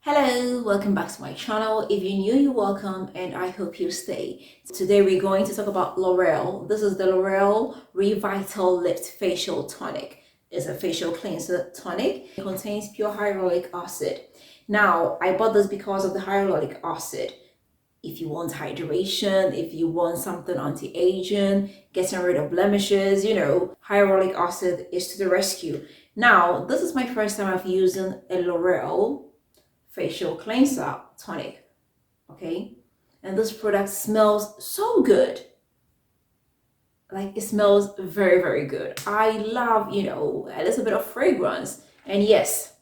Hello, welcome back to my channel. If you're new, you're welcome and I hope you stay. Today we're going to talk about L'Oreal. This is the L'Oreal Revital Lift Facial Tonic. It's a facial cleanser tonic. It contains pure hyaluronic acid. Now, I bought this because of the hyaluronic acid. If you want hydration, if you want something anti-aging, getting rid of blemishes, hyaluronic acid is to the rescue. Now, this is my first time of using a L'Oreal facial cleanser tonic, okay? And this product smells so good. Like, it smells very, very good. I love, a little bit of fragrance. And yes,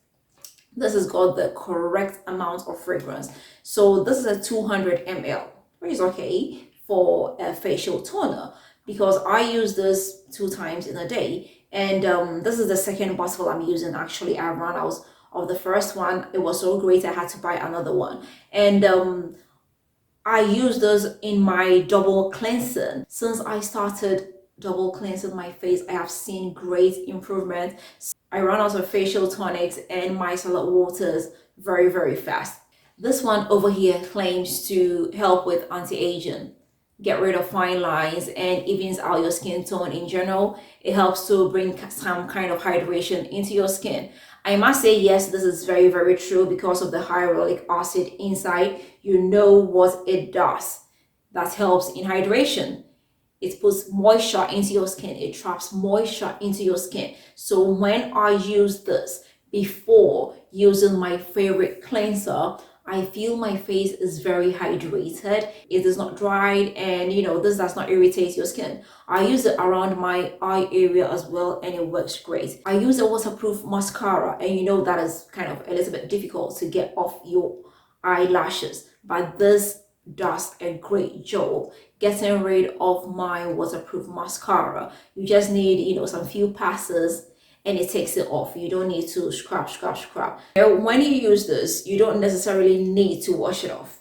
this has got the correct amount of fragrance. So this is a 200 ml, which is okay for a facial toner because I use this 2 times in a day. And this is the second bottle I'm using. Actually, I ran out of the first one. It was so great I had to buy another one. And I use this in my double cleansing. Since I started double cleansing my face, I have seen great improvement. I run out of facial tonics and micellar waters very, very fast. This one over here claims to help with anti-aging, get rid of fine lines, and evens out your skin tone in general. It helps to bring some kind of hydration into your skin. I must say, yes, this is very, very true because of the hyaluronic acid inside. You know what it does. That helps in hydration. It puts moisture into your skin. It traps moisture into your skin. So when I use this before using my favorite cleanser, I feel my face is very hydrated. It is not dried, and this does not irritate your skin. I use it around my eye area as well, and it works great. I use a waterproof mascara, and that is kind of a little bit difficult to get off your eyelashes, but this does a great job getting rid of my waterproof mascara. You just need some few passes and it takes it off. You don't need to scrub. When you use this, you don't necessarily need to wash it off.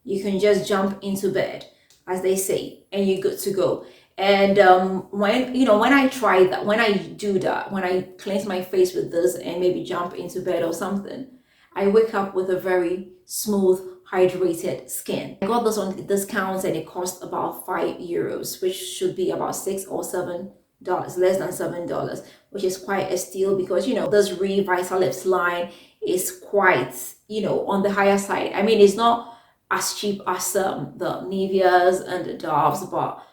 You can just jump into bed, as they say, and you're good to go. And when I try that, when I do that, when I cleanse my face with this and maybe jump into bed or something, I wake up with a very smooth, hydrated skin. I got this on discounts and it cost about €5, which should be about $6 or $7, less than $7, which is quite a steal because this Revital Lips line is quite on the higher side. I mean, it's not as cheap as the Niveas and the Doves, but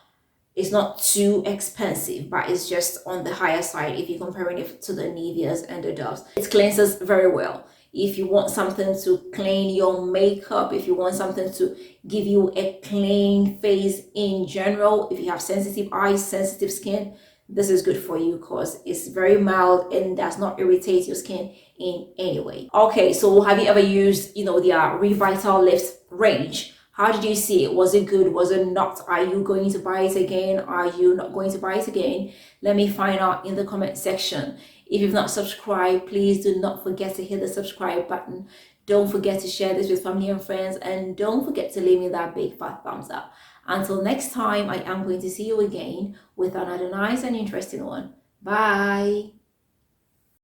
it's not too expensive, but it's just on the higher side if you're comparing it to the Niveas and the Doves. It cleanses very well. If you want something to clean your makeup, if you want something to give you a clean face in general, if you have sensitive eyes, sensitive skin, this is good for you because it's very mild and does not irritate your skin in any way. Okay, so have you ever used, the Revital Lips range? How did you see it? Was it good? Was it not? Are you going to buy it again? Are you not going to buy it again? Let me find out in the comment section. If you've not subscribed, please do not forget to hit the subscribe button. Don't forget to share this with family and friends, and don't forget to leave me that big fat thumbs up. Until next time, I am going to see you again with another nice and interesting one. Bye.